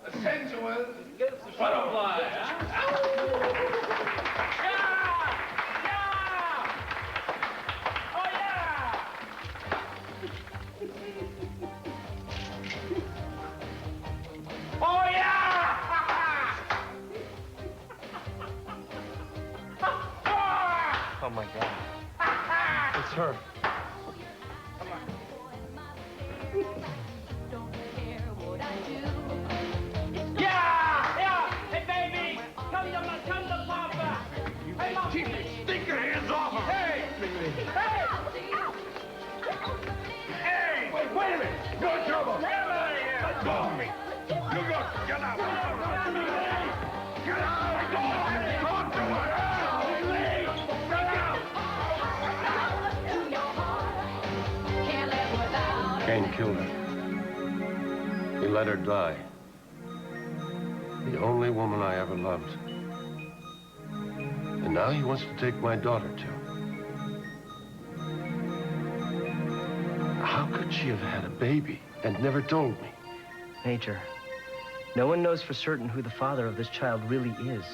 a sensual butterfly. Oh my God. It's her. Come on. Yeah! Hey, baby! Come to Papa! Hey, Mom! Keep your stinking hands off her! Hey! Hey! Hey! Wait a minute! You're in trouble! Get him out of here! Let go of me! You go! Get out! Get out! Talk to her! Kane killed her. He let her die. The only woman I ever loved. And now he wants to take my daughter, too. How could she have had a baby and never told me? Major, no one knows for certain who the father of this child really is.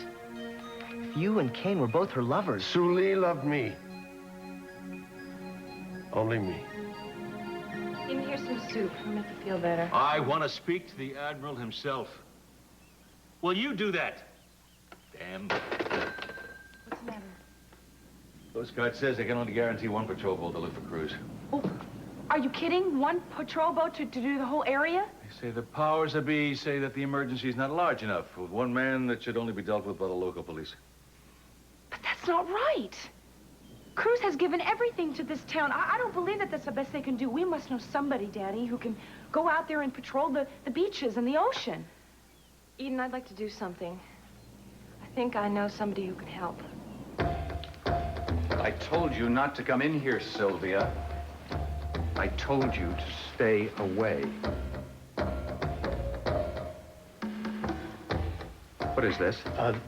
If you and Kane were both her lovers... Sue Lee loved me. Only me. Give me here some soup. I'll make you feel better. I want to speak to the Admiral himself. Will you do that? Damn. What's the matter? Coast Guard says they can only guarantee one patrol boat to look for Cruz. Oh, are you kidding? One patrol boat to do the whole area? They say the powers that be say that the emergency is not large enough. With one man, that should only be dealt with by the local police. But that's not right. Cruz has given everything to this town. I don't believe that that's the best they can do. We must know somebody, Daddy, who can go out there and patrol the beaches and the ocean. Eden, I'd like to do something. I think I know somebody who can help. I told you not to come in here, Sylvia. I told you to stay away. What is this?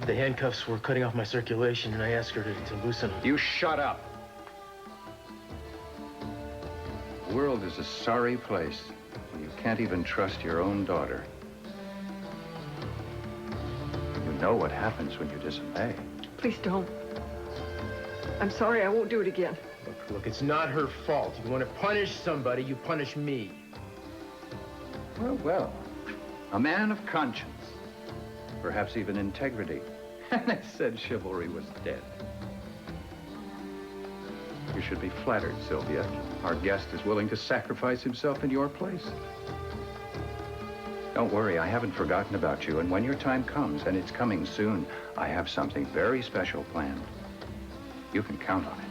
The handcuffs were cutting off my circulation, and I asked her to loosen them. You shut up. The world is a sorry place. You can't even trust your own daughter. You know what happens when you disobey. Please don't. I'm sorry, I won't do it again. Look, it's not her fault. If you want to punish somebody, you punish me. Well, well. A man of conscience. Perhaps even integrity. And they said chivalry was dead. You should be flattered, Sylvia. Our guest is willing to sacrifice himself in your place. Don't worry, I haven't forgotten about you. And when your time comes, and it's coming soon, I have something very special planned. You can count on it.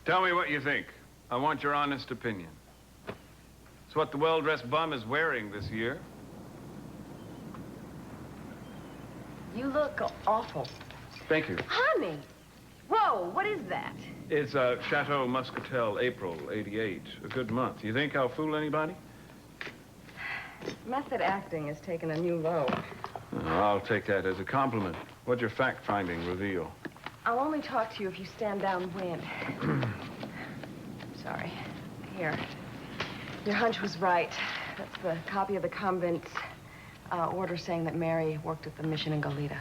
Tell me what you think. I want your honest opinion. It's what the well-dressed bum is wearing this year. You look awful. Thank you. Honey! Whoa, what is that? It's a Chateau Muscatel, April '88. A good month. You think I'll fool anybody? Method acting has taken a new low. I'll take that as a compliment. What'd your fact-finding reveal? I'll only talk to you if you stand downwind. Sorry. Here. Your hunch was right. That's the copy of the convent's order saying that Mary worked at the mission in Goleta.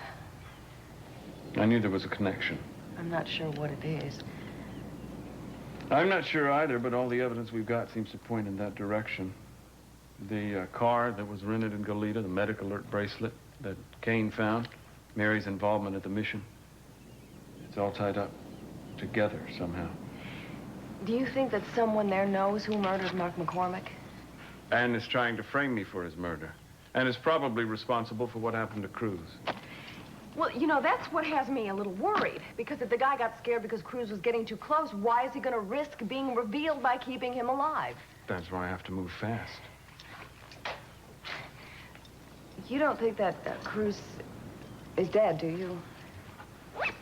I knew there was a connection. I'm not sure what it is. I'm not sure either, but all the evidence we've got seems to point in that direction. The car that was rented in Goleta, the medical alert bracelet that Kane found, Mary's involvement at the mission. It's all tied up together somehow. Do you think that someone there knows who murdered Mark McCormick? And is trying to frame me for his murder. And is probably responsible for what happened to Cruz. Well, you know, that's what has me a little worried. Because if the guy got scared because Cruz was getting too close, why is he going to risk being revealed by keeping him alive? That's why I have to move fast. You don't think that Cruz is dead, do you?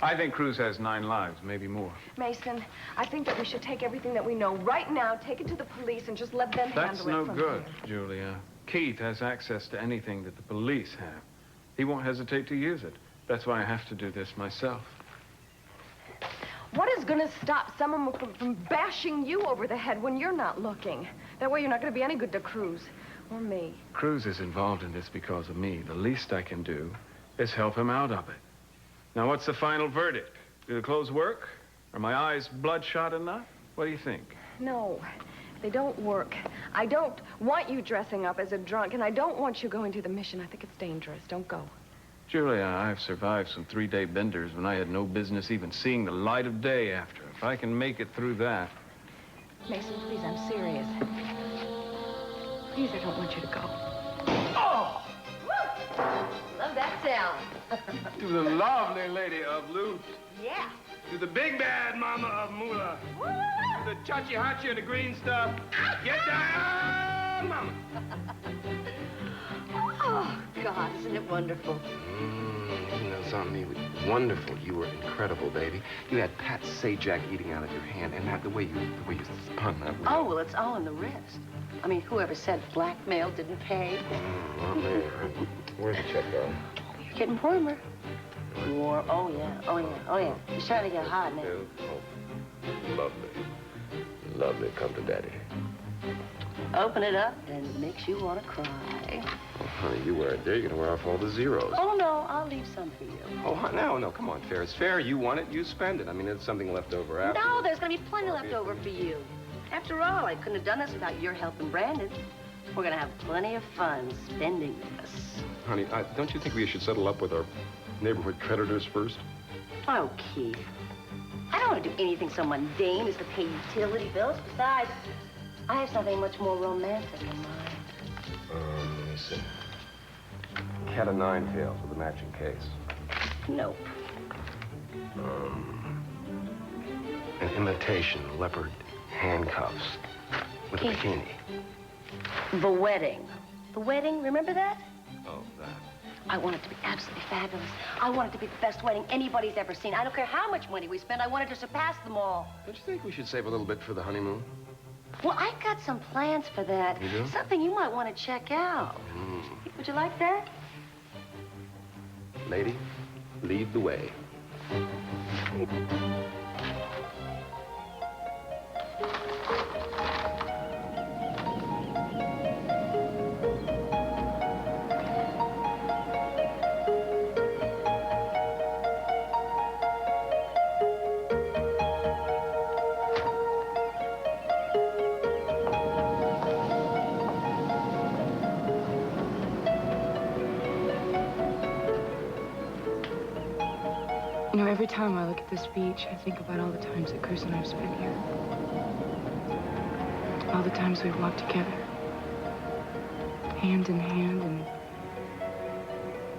I think Cruz has 9 lives, maybe more. Mason, I think that we should take everything that we know right now, take it to the police, and just let them handle it from here. That's no good, Julia. Keith has access to anything that the police have, he won't hesitate to use it. That's why I have to do this myself. What is going to stop someone from bashing you over the head when you're not looking? That way you're not going to be any good to Cruz or me. Cruz is involved in this because of me. The least I can do is help him out of it. Now, what's the final verdict? Do the clothes work? Are my eyes bloodshot enough? What do you think? No, they don't work. I don't want you dressing up as a drunk, and I don't want you going to the mission. I think it's dangerous. Don't go. Julia, I've survived some 3-day benders when I had no business even seeing the light of day after. If I can make it through that... Mason, please, I'm serious. Please, I don't want you to go. Oh! Love that sound. To the lovely lady of loot. Yeah. To the big bad mama of Moolah. Woo! To the chachi-hachi of the green stuff. Get down, mama. Oh, God, isn't it wonderful? You know something? It was wonderful. You were incredible, baby. You had Pat Sajak eating out of your hand, and the way you spun that. Oh, well, it's all in the wrist. I mean, whoever said blackmail didn't pay? Not me. Where's the check, darling? You're getting warmer. War. Oh, yeah. Oh, yeah. Oh, yeah. You're starting to get hot now. Oh, lovely. Lovely. Come to Daddy. Open it up, and it makes you want to cry. Oh, honey, you wear it there. You're going to wear off all the zeros. Oh, no, I'll leave some for you. Oh, no, come on, fair. It's fair. You want it, you spend it. I mean, there's something left over after. No, there's going to be plenty left over for you. After all, I couldn't have done this without your help and Brandon. We're going to have plenty of fun spending this. Honey, don't you think we should settle up with our neighborhood creditors first? Oh, Keith. I don't want to do anything so mundane as to pay utility bills. Besides, I have something much more romantic in mind. Let me see. Cat of nine tails with a matching case. Nope. An imitation leopard handcuffs with a bikini. The wedding. The wedding, remember that? Oh, that. I want it to be absolutely fabulous. I want it to be the best wedding anybody's ever seen. I don't care how much money we spend. I want it to surpass them all. Don't you think we should save a little bit for the honeymoon? Well, I've got some plans for that. You do? Something you might want to check out. Would you like that? Lady, lead the way. You know, every time I look at this beach, I think about all the times that Cruz and I have spent here. All the times we've walked together, hand in hand, and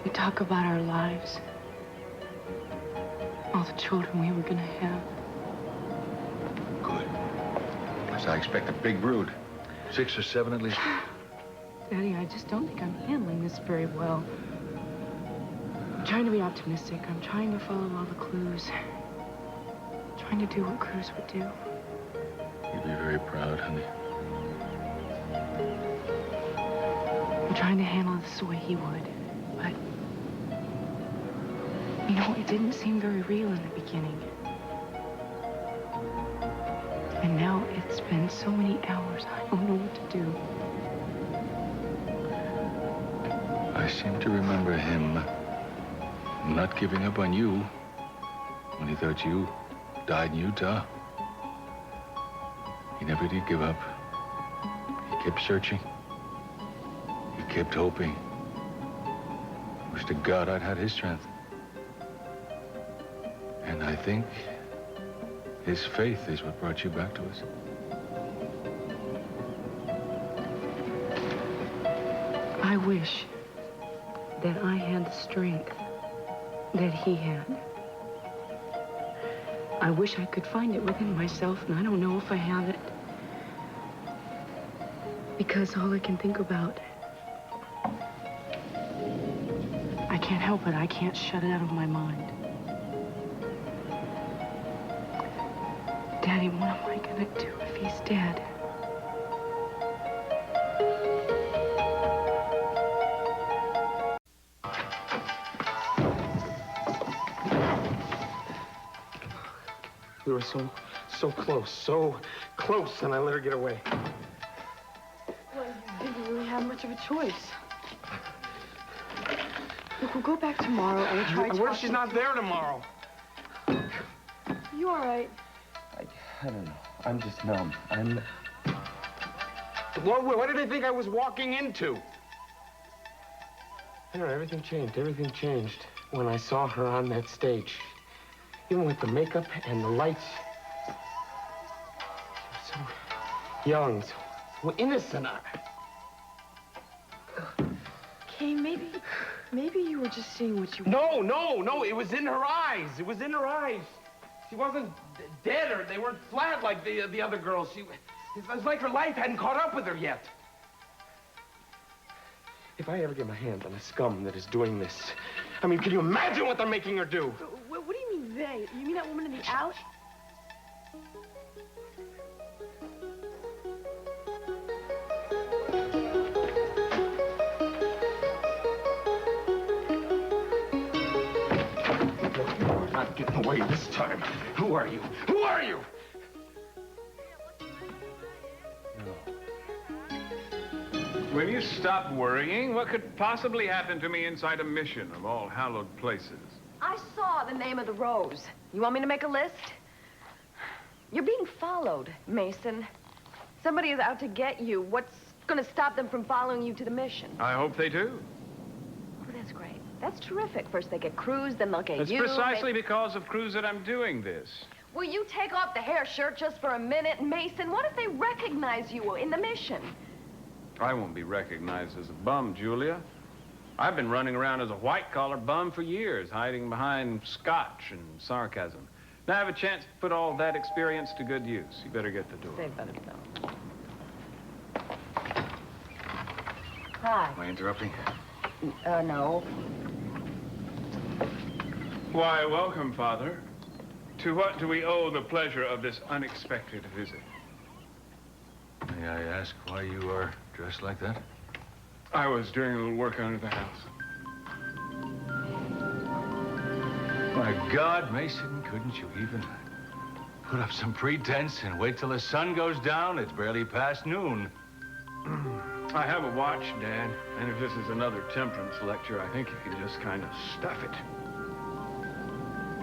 we talk about our lives, all the children we were gonna have. Good. Because I expect a big brood. 6 or 7 at least. Daddy, I just don't think I'm handling this very well. I'm trying to be optimistic. I'm trying to follow all the clues. I'm trying to do what Cruz would do. You'd be very proud, honey. I'm trying to handle this the way he would, but... You know, it didn't seem very real in the beginning. And now it's been so many hours, I don't know what to do. I seem to remember him not giving up on you when he thought you died in Utah. He never did give up. He kept searching. He kept hoping. Wish to God I'd had his strength. And I think his faith is what brought you back to us. I wish that I had the strength that he had. I wish I could find it within myself, and I don't know if I have it. Because all I can think about, I can't help it. I can't shut it out of my mind. Daddy, what am I gonna do if he's dead? We were so close, and I let her get away. Well, you didn't really have much of a choice. Look, we'll go back tomorrow and we'll try to. What if she's not there tomorrow? You all right? I don't know. I'm just numb. What did they think I was walking into? I don't know, everything changed. Everything changed when I saw her on that stage. Even with the makeup and the lights. So young, so innocent. Kay, maybe you were just seeing what you... No, it was in her eyes. It was in her eyes. She wasn't dead, or they weren't flat like the other girls. It was like her life hadn't caught up with her yet. If I ever get my hands on a scum that is doing this, I mean, can you imagine what they're making her do? What do you mean they? You mean that woman in the alley? You're not getting away this time. Who are you? Who are you? Will you stop worrying? What could possibly happen to me inside a mission of all hallowed places? I saw the name of the rose. You want me to make a list? You're being followed, Meison. Somebody is out to get you. What's going to stop them from following you to the mission? I hope they do. Oh, that's great. That's terrific. First they get Cruz, then they'll get It's you. precisely because of Cruz that I'm doing this. Will you take off the hair shirt just for a minute, Meison? What if they recognize you in the mission? I won't be recognized as a bum, Julia. I've been running around as a white-collar bum for years, hiding behind scotch and sarcasm. Now I have a chance to put all that experience to good use. You better get the door. They better don't. Hi. Am I interrupting? No. Why, welcome, Father. To what do we owe the pleasure of this unexpected visit? May I ask why you are dressed like that? I was doing a little work under the house. My God, Mason, couldn't you even put up some pretense and wait till the sun goes down? It's barely past noon. I have a watch, Dad, and if this is another temperance lecture, I think you can just kind of stuff it.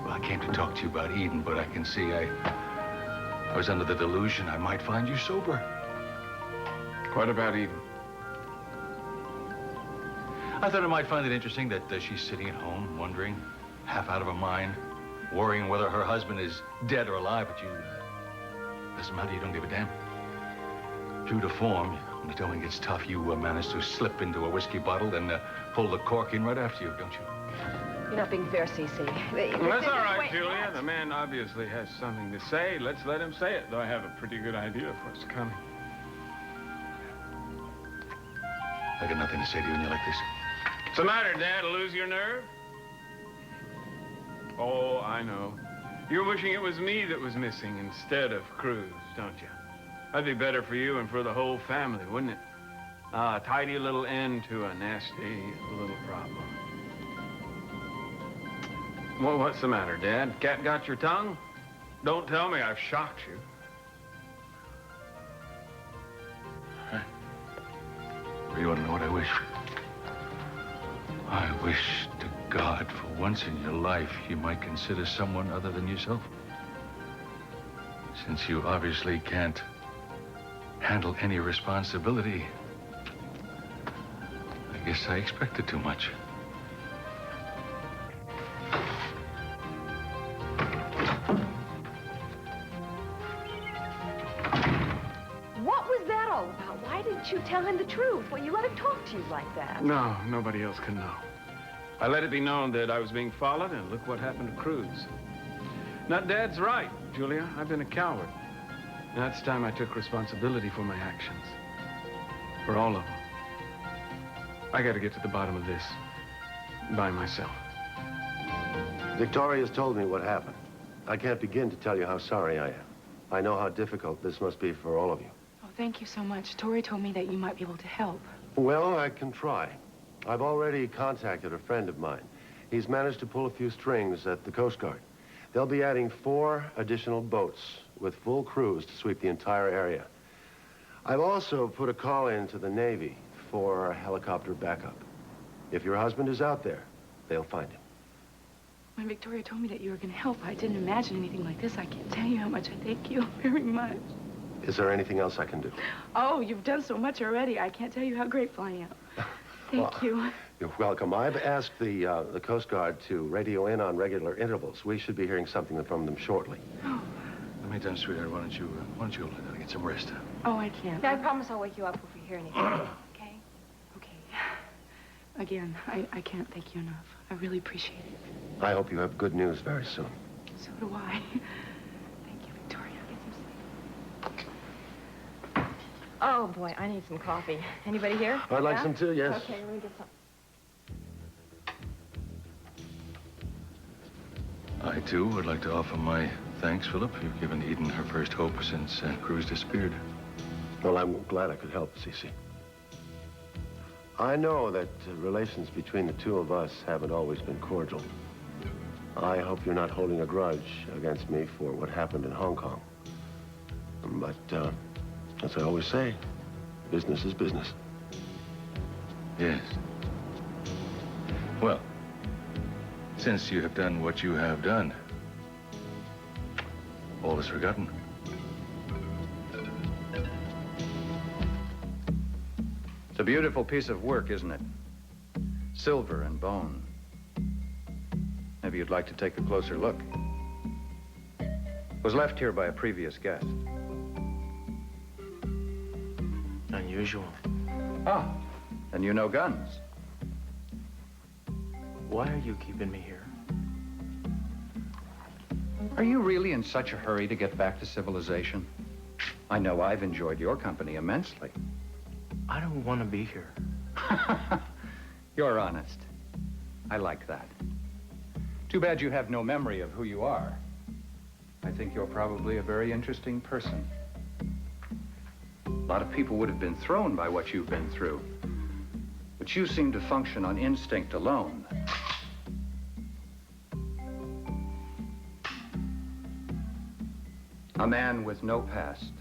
Well, I came to talk to you about Eden, but I can see I was under the delusion I might find you sober. What about Eden? I thought I might find it interesting that she's sitting at home, wondering, half out of her mind, worrying whether her husband is dead or alive, but you... Doesn't matter, you don't give a damn. True to form, when the going gets tough, you manage to slip into a whiskey bottle, then pull the cork in right after you, don't you? You're not being fair, СиСи. Well, that's all right, Julia. The man obviously has something to say. Let's let him say it, though I have a pretty good idea of what's coming. I got nothing to say to you when you're like this. What's the matter, Dad? Lose your nerve? Oh, I know. You're wishing it was me that was missing instead of Cruz, don't you? That'd be better for you and for the whole family, wouldn't it? A tidy little end to a nasty little problem. Well, what's the matter, Dad? Cat got your tongue? Don't tell me I've shocked you. You want to know what I wish? I wish to God for once in your life you might consider someone other than yourself. Since you obviously can't handle any responsibility, I guess I expected too much. Why didn't you tell him the truth? Well, you let him talk to you like that. No, nobody else can know. I let it be known that I was being followed, and look what happened to Cruz. Now, Dad's right, Julia. I've been a coward. Now, it's time I took responsibility for my actions. For all of them. I got to get to the bottom of this by myself. Victoria's told me what happened. I can't begin to tell you how sorry I am. I know how difficult this must be for all of you. Thank you so much. Tori told me that you might be able to help. Well, I can try. I've already contacted a friend of mine. He's managed to pull a few strings at the Coast Guard. They'll be adding 4 additional boats with full crews to sweep the entire area. I've also put a call in to the Navy for helicopter backup. If your husband is out there, they'll find him. When Victoria told me that you were going to help, I didn't imagine anything like this. I can't tell you how much I thank you very much. Is there anything else I can do? Oh, you've done so much already. I can't tell you how grateful I am. Thank you. You're welcome. I've asked the Coast Guard to radio in on regular intervals. We should be hearing something from them shortly. Oh. Let me tell you, sweetheart, why don't you go lie down and get some rest? Oh, I can't. I promise I'll wake you up if we hear anything. Okay? Okay. Again, I can't thank you enough. I really appreciate it. I hope you have good news very soon. So do I. Thank you, Victoria. Get some sleep. Oh, boy, I need some coffee. Anybody here? I'd like some too, yes. Okay, let me get some. I, too, would like to offer my thanks, Philip. You've given Eden her first hope since Cruz disappeared. Well, I'm glad I could help, СиСи. I know that relations between the two of us haven't always been cordial. I hope you're not holding a grudge against me for what happened in Hong Kong. But, as I always say, business is business. Yes. Well, since you have done what you have done, all is forgotten. It's a beautiful piece of work, isn't it? Silver and bone. Maybe you'd like to take a closer look. It was left here by a previous guest. Unusual. Ah, and you know guns. Why are you keeping me here? Are you really in such a hurry to get back to civilization? I know I've enjoyed your company immensely. I don't want to be here. You're honest. I like that. Too bad you have no memory of who you are. I think you're probably a very interesting person. A lot of people would have been thrown by what you've been through. But you seem to function on instinct alone. A man with no past.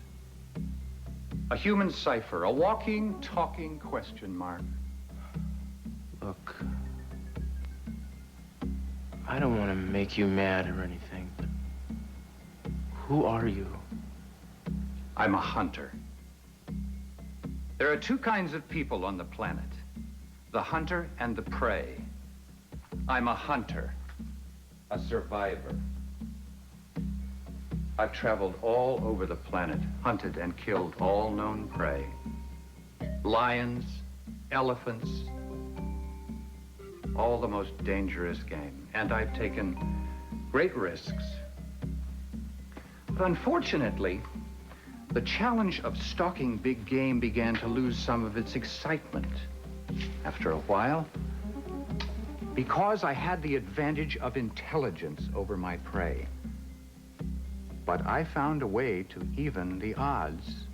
A human cipher, a walking, talking question mark. Look, I don't want to make you mad or anything, but who are you? I'm a hunter. There are 2 kinds of people on the planet, the hunter and the prey. I'm a hunter, a survivor. I've traveled all over the planet, hunted and killed all known prey. Lions, elephants, all the most dangerous game. And I've taken great risks. But unfortunately, the challenge of stalking big game began to lose some of its excitement. After a while, because I had the advantage of intelligence over my prey. But I found a way to even the odds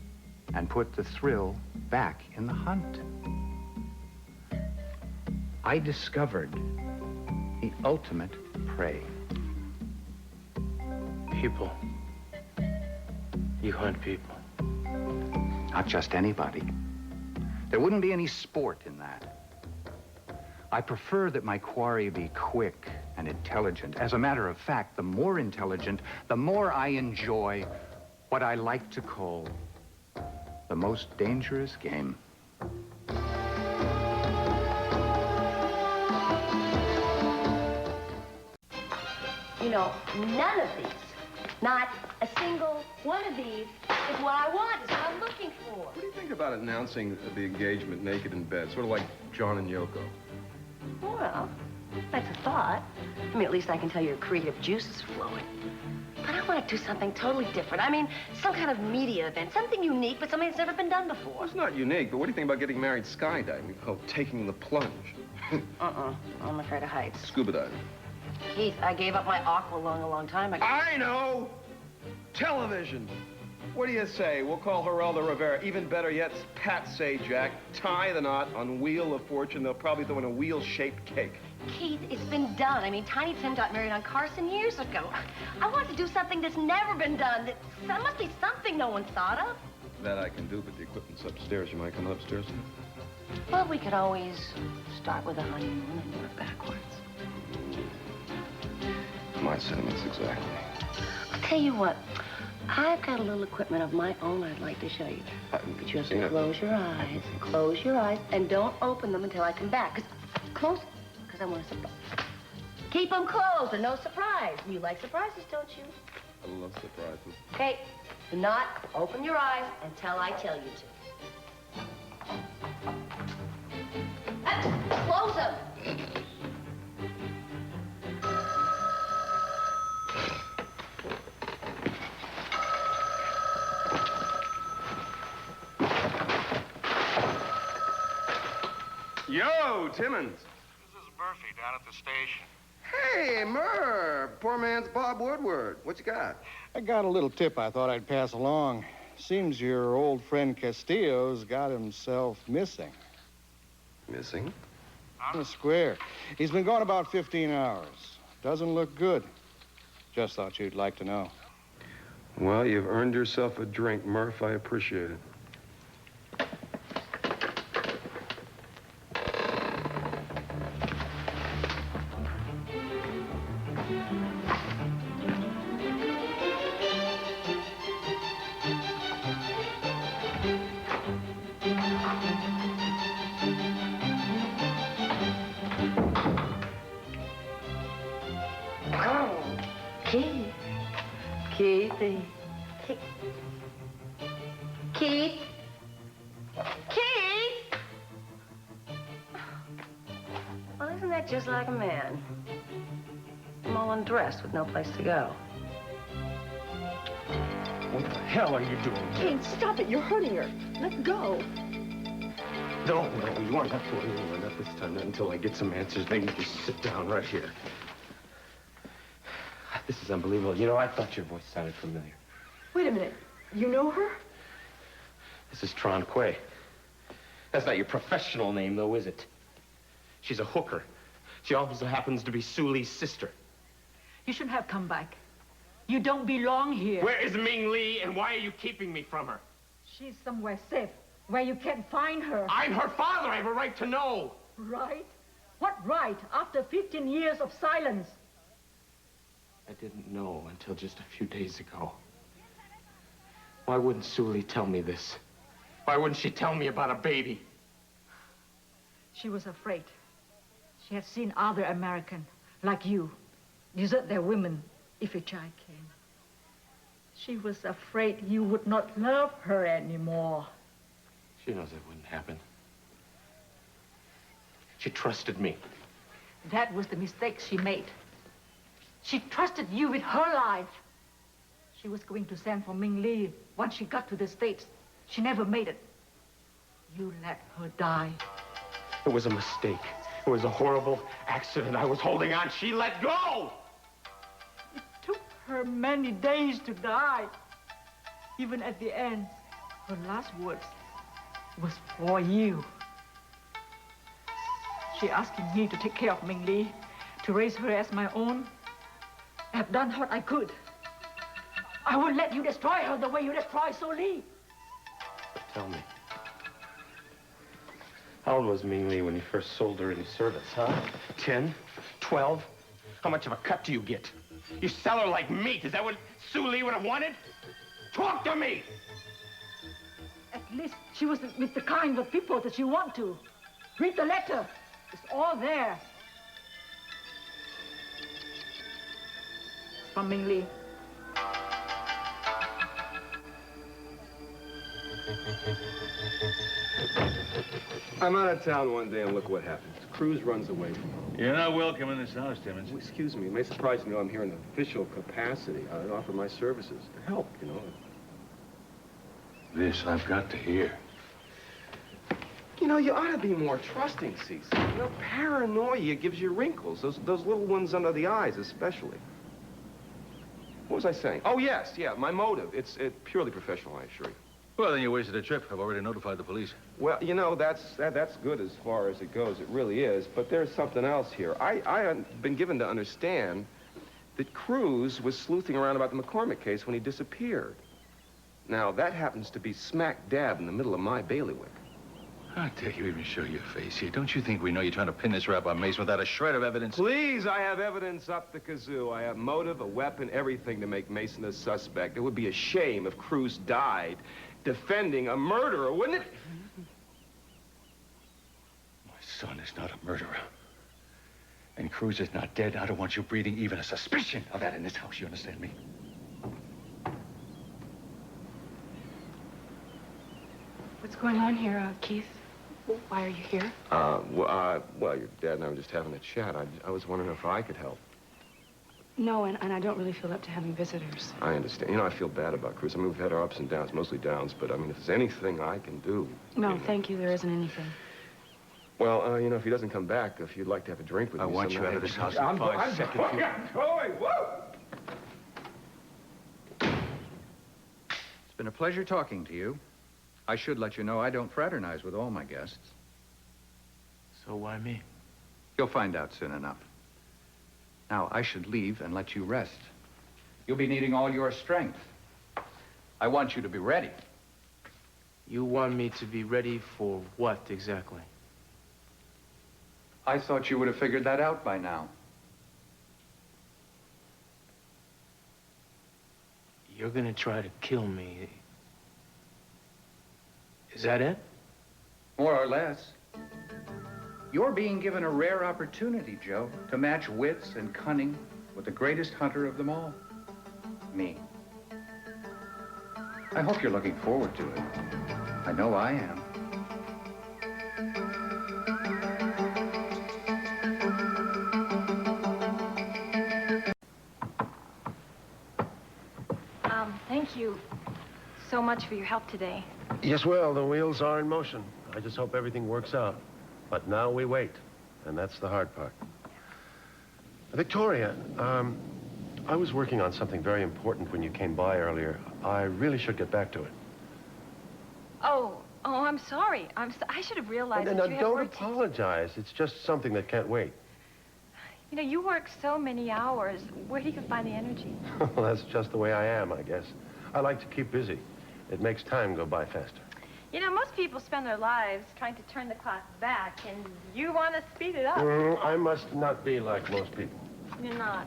and put the thrill back in the hunt. I discovered the ultimate prey. People. You hunt people. Not just anybody. There wouldn't be any sport in that. I prefer that my quarry be quick and intelligent. As a matter of fact, the more intelligent, the more I enjoy what I like to call the most dangerous game. You know, none of these, not a single one of these is what I want, is what I'm looking for. What do you think about announcing the engagement naked in bed, sort of like John and Yoko? Well, that's a thought. I mean, at least I can tell your creative juice is flowing. But I want to do something totally different. I mean, some kind of media event, something unique, but something that's never been done before. Well, it's not unique, but what do you think about getting married skydiving? Oh, taking the plunge. I'm afraid of heights. Scuba diving. Keith, I gave up my aqua lung a long time ago. I know! Television! What do you say? We'll call Geraldo Rivera. Even better yet, Pat Sajak. Tie the knot on Wheel of Fortune. They'll probably throw in a wheel-shaped cake. Keith, it's been done. I mean, Tiny Tim got married on Carson years ago. I want to do something that's never been done. That must be something no one's thought of. That I can do, but the equipment's upstairs. You might come upstairs? Well, we could always start with a honeymoon and work backwards. My sentiments, exactly. I'll tell you what. I've got a little equipment of my own I'd like to show you. But just close your eyes. Close your eyes and don't open them until I come back. Close, because I want to surprise. Keep them closed and no surprise. You like surprises, don't you? I love surprises. Okay, do not open your eyes until I tell you to. Close them. Yo, Timmons. This is Murphy down at the station. Hey, Murph. Poor man's Bob Woodward. What you got? I got a little tip I thought I'd pass along. Seems your old friend Castillo's got himself missing. Missing? On the square. He's been gone about 15 hours. Doesn't look good. Just thought you'd like to know. Well, you've earned yourself a drink, Murph. I appreciate it. Just like a man. I'm all undressed with no place to go. What the hell are you doing? Kane, stop it. You're hurting her. Let go. No, you aren't up for it. You aren't up this time. Not until I get some answers. Maybe just sit down right here. This is unbelievable. You know, I thought your voice sounded familiar. Wait a minute. You know her? This is Tron Quay. That's not your professional name, though, is it? She's a hooker. She also happens to be Sue Lee's sister. You shouldn't have come back. You don't belong here. Where is Ming Lee, and why are you keeping me from her? She's somewhere safe, where you can't find her. I'm her father. I have a right to know. Right? What right, after 15 years of silence? I didn't know until just a few days ago. Why wouldn't Sue Lee tell me this? Why wouldn't she tell me about a baby? She was afraid. She had seen other Americans, like you, desert their women if a child came. She was afraid you would not love her anymore. She knows it wouldn't happen. She trusted me. That was the mistake she made. She trusted you with her life. She was going to send for Ming Lee once she got to the States. She never made it. You let her die. It was a mistake. It was a horrible accident. I was holding on. She let go! It took her many days to die. Even at the end, her last words was for you. She asking me to take care of Ming Lee, to raise her as my own. I have done what I could. I won't let you destroy her the way you destroyed Sue Lee. But tell me, how old was Ming Lee when you first sold her into service, huh? 10? 12? How much of a cut do you get? You sell her like meat. Is that what Sue Lee would have wanted? Talk to me! At least she wasn't with the kind of people that you want to. Read the letter. It's all there. From Ming Lee. I'm out of town one day, and look what happens. Cruz runs away from home. You're not welcome in this house, Timmons. Well, excuse me. It may surprise you to know I'm here in official capacity. I offer my services to help, you know. This I've got to hear. You know, you ought to be more trusting, СиСи. You know, paranoia gives you wrinkles. Those little ones under the eyes, especially. What was I saying? Oh, yes, yeah, my motive. It's purely professional, I assure you. Well, then you wasted a trip. I've already notified the police. Well, you know, that's good as far as it goes. It really is. But there's something else here. I have been given to understand that Cruz was sleuthing around about the McCormick case when he disappeared. Now, that happens to be smack dab in the middle of my bailiwick. How dare you even show your face here? Don't you think we know you're trying to pin this rap on Meigs without a shred of evidence? Please, I have evidence up the kazoo. I have motive, a weapon, everything to make Meison a suspect. It would be a shame if Cruz died defending a murderer, wouldn't it? My son is not a murderer. And Cruz is not dead. I don't want you breathing even a suspicion of that in this house. You understand me? What's going on here, Keith? Why are you here? Well, your dad and I were just having a chat. I was wondering if I could help. No, and I don't really feel up to having visitors. I understand. You know, I feel bad about Cruz. I mean, we've had our ups and downs, mostly downs, but I mean, if there's anything I can do... No, thank you. There isn't anything. Well, you know, if he doesn't come back, if you'd like to have a drink with me... I want you out of this house in 5 seconds. I'm going! Whoa! It's been a pleasure talking to you. I should let you know I don't fraternize with all my guests. So why me? You'll find out soon enough. Now, I should leave and let you rest. You'll be needing all your strength. I want you to be ready. You want me to be ready for what exactly? I thought you would have figured that out by now. You're gonna try to kill me. Is that it? More or less. You're being given a rare opportunity, Joe, to match wits and cunning with the greatest hunter of them all, me. I hope you're looking forward to it. I know I am. Thank you so much for your help today. Yes, well, the wheels are in motion. I just hope everything works out. But now we wait, and that's the hard part. Victoria, I was working on something very important when you came by earlier. I really should get back to it. Oh, I'm sorry. I should have realized that you had don't work to... apologize. It's just something that can't wait. You know, you work so many hours. Where do you find the energy? Well, that's just the way I am, I guess. I like to keep busy. It makes time go by faster. You know, most people spend their lives trying to turn the clock back, and you want to speed it up. I must not be like most people. You're not.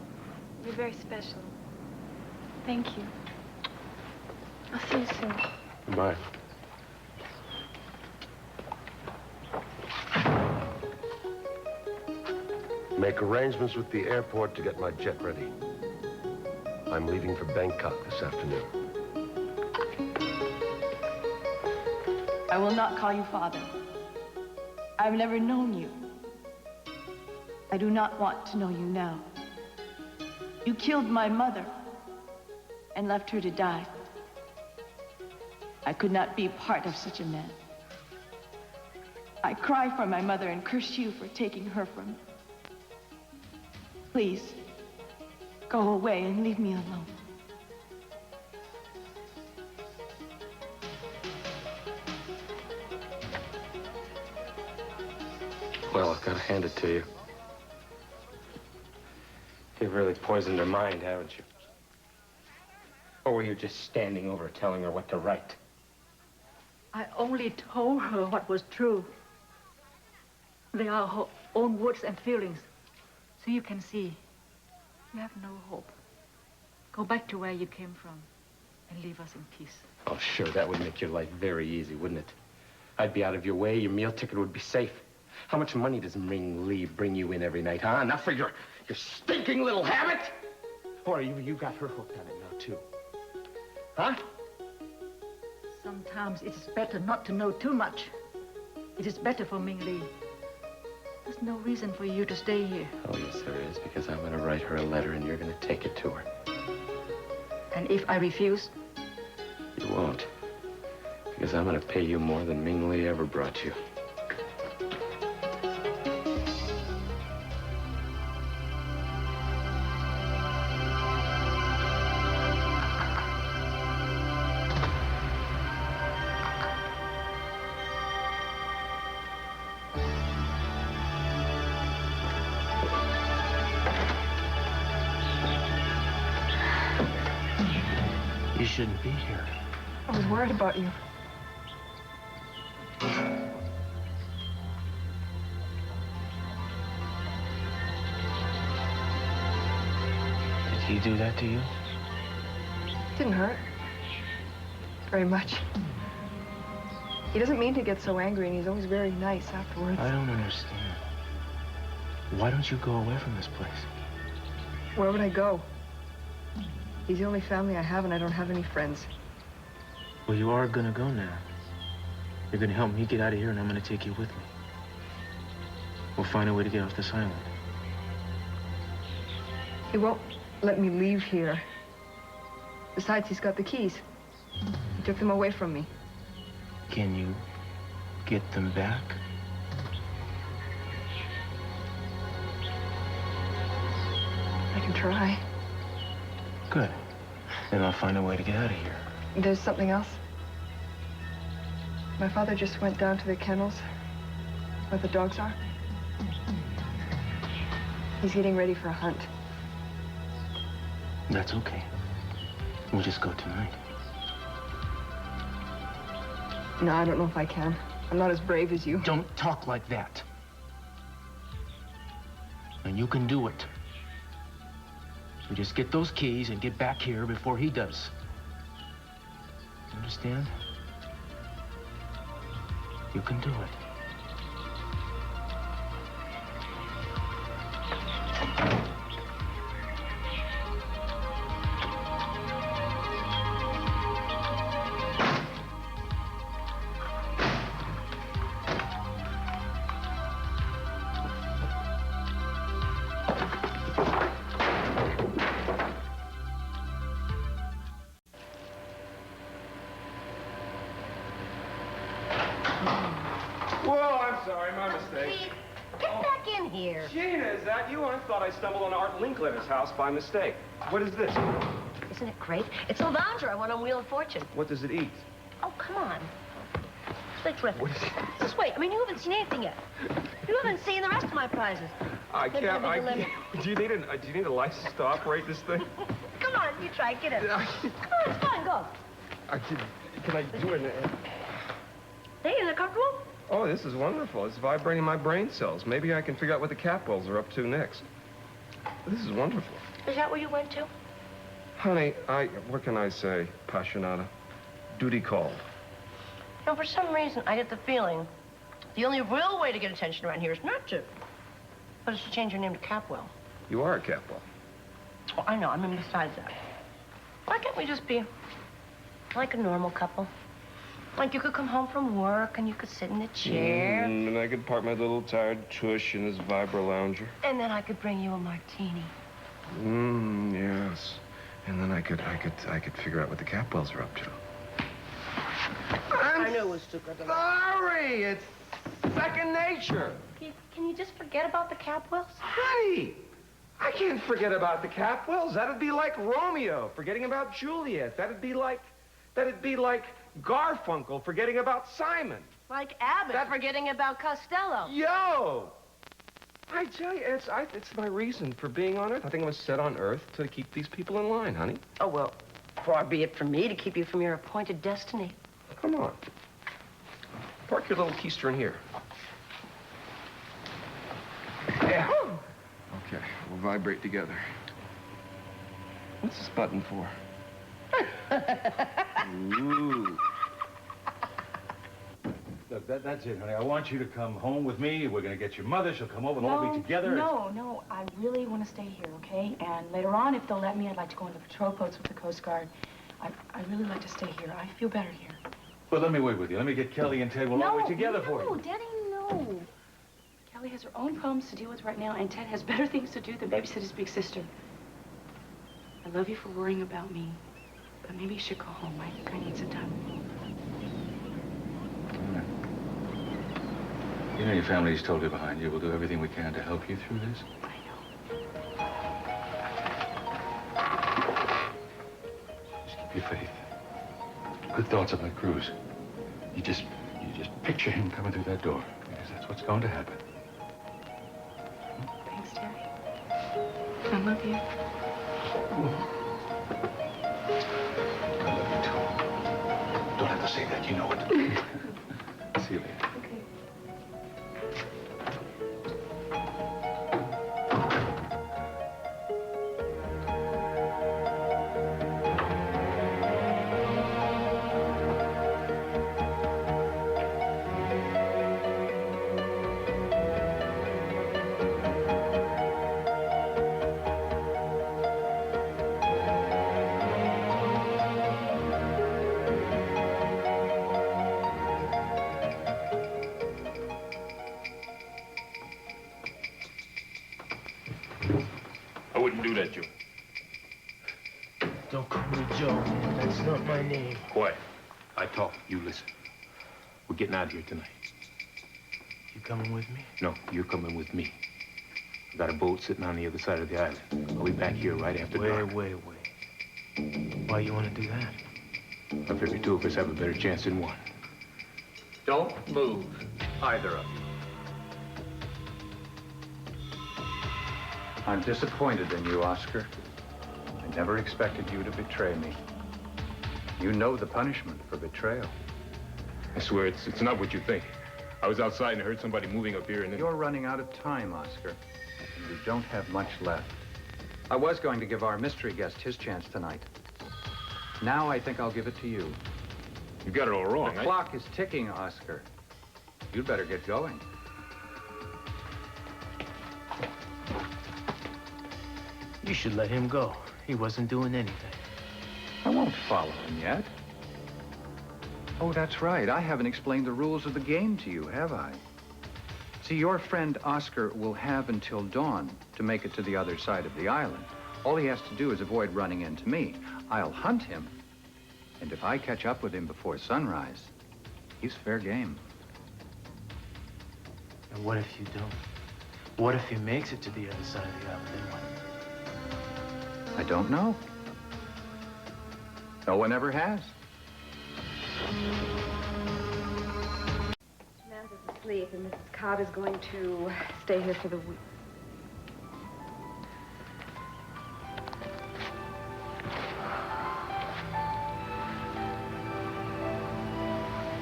You're very special. Thank you. I'll see you soon. Goodbye. Make arrangements with the airport to get my jet ready. I'm leaving for Bangkok this afternoon. I will not call you father. I've never known you. I do not want to know you now. You killed my mother and left her to die. I could not be part of such a man. I cry for my mother and curse you for taking her from me. Please, go away and leave me alone. Well, I've got to hand it to you. You've really poisoned her mind, haven't you? Or were you just standing over telling her what to write? I only told her what was true. They are her own words and feelings. So you can see, you have no hope. Go back to where you came from and leave us in peace. Oh, sure, that would make your life very easy, wouldn't it? I'd be out of your way, your meal ticket would be safe. How much money does Ming Lee bring you in every night, huh? Enough for your stinking little habit? Or you got her hooked on it now, too? Huh? Sometimes it is better not to know too much. It is better for Ming Lee. There's no reason for you to stay here. Oh, yes, there is, because I'm going to write her a letter and you're going to take it to her. And if I refuse? You won't. Because I'm going to pay you more than Ming Lee ever brought you. shouldn't be here. I was worried about you. Did he do that to you? Didn't hurt. Very much. He doesn't mean to get so angry, and he's always very nice afterwards. I don't understand. Why don't you go away from this place? Where would I go? He's the only family I have, and I don't have any friends. Well, you are gonna go now. You're gonna help me get out of here, and I'm gonna take you with me. We'll find a way to get off this island. He won't let me leave here. Besides, he's got the keys. He took them away from me. Can you get them back? I can try. Good. Then I'll find a way to get out of here. There's something else. My father just went down to the kennels where the dogs are. He's getting ready for a hunt. That's okay. We'll just go tonight. No, I don't know if I can. I'm not as brave as you. Don't talk like that. And you can do it. So just get those keys and get back here before he does. Understand? You can do it. Gina, is that you? I thought I stumbled on Art Linklater's house by mistake. What is this? Isn't it great? It's a lounger I won on Wheel of Fortune. What does it eat? Oh, come on. It's terrific. What is it? Just wait. I mean, you haven't seen anything yet. You haven't seen the rest of my prizes. I can't. Do you need a license to operate this thing? Come on, you try. Get it. Come on, it's fine. Go. Can I do it? Hey, is it comfortable? Oh, this is wonderful. It's vibrating my brain cells. Maybe I can figure out what the Catwells are up to next. This is wonderful. Is that where you went to? Honey, what can I say, Passionata? Duty called. You know, for some reason, I get the feeling the only real way to get attention around here is not to, but it's to change your name to Capwell. You are a Catwell. Oh, I know. I mean, besides that, why can't we just be like a normal couple? Like you could come home from work and you could sit in a chair. And I could park my little tired tush in this Vibra lounger. And then I could bring you a martini. Yes. And then I could figure out what the Catwells are up to. I knew it was too good. Sorry, it's second nature. Can you just forget about the Capwells? Honey, I can't forget about the Capwells. That'd be like Romeo forgetting about Juliet. That'd be like Garfunkel forgetting about Simon. Like Abbott forgetting about Costello. Yo! I tell you, it's my reason for being on Earth. I think I was set on Earth to keep these people in line, honey. Oh, well, far be it from me to keep you from your appointed destiny. Come on. Park your little keister in here. Yeah. Okay, we'll vibrate together. What's this button for? Ooh. Look, that's it, honey. I want you to come home with me. We're going to get your mother. She'll come over and all be together. No. I really want to stay here, okay? And later on, if they'll let me, I'd like to go on the patrol boats with the Coast Guard. I really like to stay here. I feel better here. Well, let me wait with you. Let me get Kelly and Ted. We'll all be together for you. No, Daddy, no. Kelly has her own problems to deal with right now, and Ted has better things to do than babysit his big sister. I love you for worrying about me, but maybe you should go home. I think I need some time. You know your family is totally behind you. We'll do everything we can to help you through this. I know. Just keep your faith. Good thoughts about Cruz. You just picture him coming through that door, because that's what's going to happen. Thanks, Daddy. I love you. I love you. You know it. See you later. I wouldn't do that, Joe. Don't call me Joe, man. That's not my name. Quiet. I talk, you listen. We're getting out of here tonight. You coming with me? No, you're coming with me. I got a boat sitting on the other side of the island. I'll be back here right after dark. Wait. Why you want to do that? I figure two of us have a better chance than one. Don't move, either of you. I'm disappointed in you, Oscar. I never expected you to betray me. You know the punishment for betrayal. I swear it's not what you think. I was outside and I heard somebody moving up here and then... You're running out of time, Oscar. And you don't have much left. I was going to give our mystery guest his chance tonight. Now I think I'll give it to you. You got it all wrong. The clock is ticking, Oscar. You'd better get going. You should let him go. He wasn't doing anything. I won't follow him yet. Oh, that's right. I haven't explained the rules of the game to you, have I? See, your friend Oscar will have until dawn to make it to the other side of the island. All he has to do is avoid running into me. I'll hunt him. And if I catch up with him before sunrise, he's fair game. And what if you don't? What if he makes it to the other side of the island? Then what? I don't know. No one ever has. Samantha's asleep, and Mrs. Cobb is going to stay here for the week.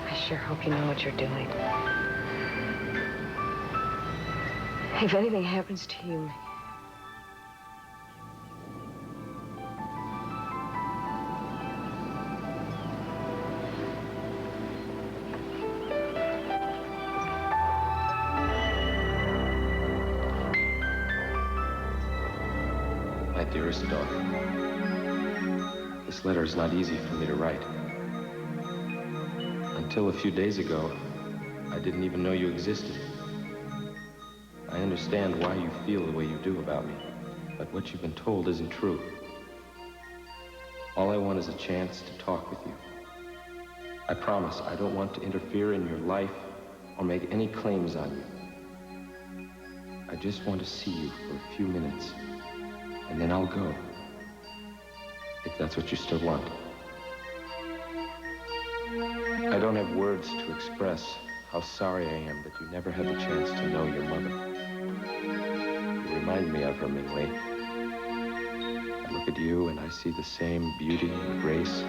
I sure hope you know what you're doing. If anything happens to you, Dearest daughter, this letter is not easy for me to write. Until a few days ago, I didn't even know you existed. I understand why you feel the way you do about me, but what you've been told isn't true. All I want is a chance to talk with you. I promise I don't want to interfere in your life or make any claims on you. I just want to see you for a few minutes. And then I'll go, if that's what you still want. I don't have words to express how sorry I am that you never had the chance to know your mother. You remind me of her, Ming Lee. I look at you and I see the same beauty and grace.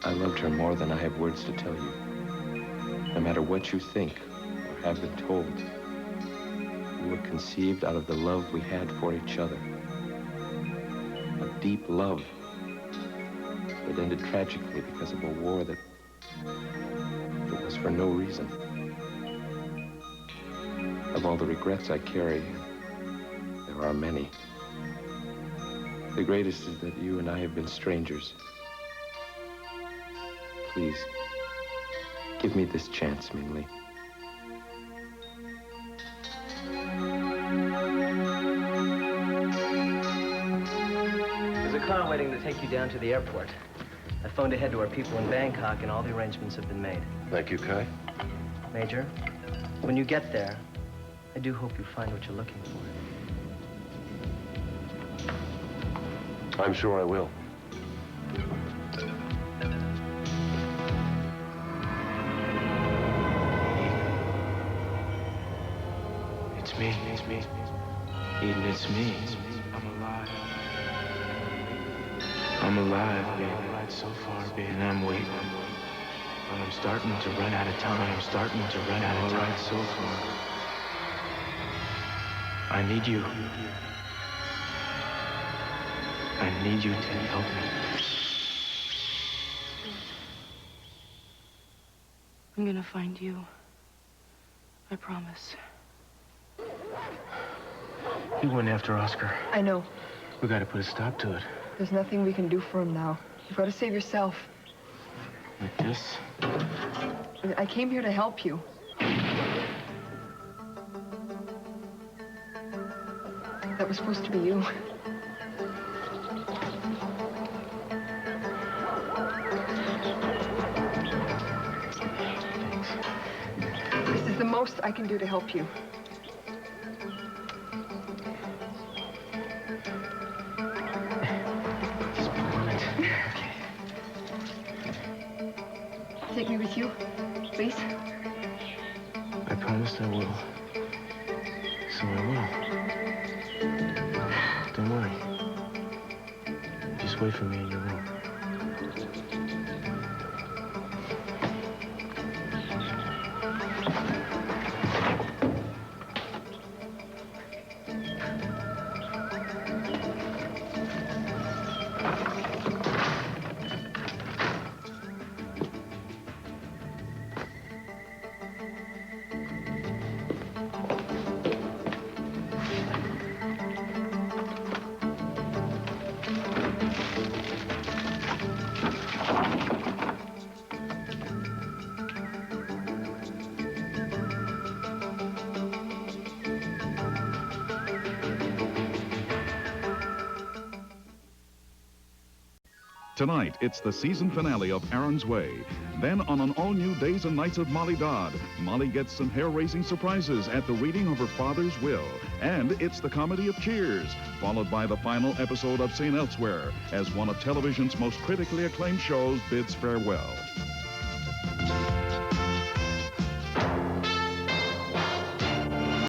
I loved her more than I have words to tell you. No matter what you think or have been told, we were conceived out of the love we had for each other. A deep love that ended tragically because of a war that was for no reason. Of all the regrets I carry, there are many. The greatest is that you and I have been strangers. Please, give me this chance, Ming Lee. Car waiting to take you down to the airport. I phoned ahead to our people in Bangkok, and all the arrangements have been made. Thank you, Kai. Major, when you get there, I do hope you find what you're looking for. I'm sure I will. It's me. Eden, it's me. I'm alive. I'm alive, baby. right so far, baby. And I'm waiting. But I'm starting to run out of time. I'm starting to run out of time. All right so far. I need you. I need you to help me. I'm gonna find you. I promise. He went after Oscar. I know. We gotta put a stop to it. There's nothing we can do for him now. You've got to save yourself. Like this? I came here to help you. That was supposed to be you. This is the most I can do to help you. Take me with you, please. I promised I will. So I will. Don't worry. Just wait for me in your room. Tonight, it's the season finale of Aaron's Way. Then, on an all-new Days and Nights of Molly Dodd, Molly gets some hair-raising surprises at the reading of her father's will. And it's the comedy of Cheers, followed by the final episode of St. Elsewhere, as one of television's most critically acclaimed shows bids farewell.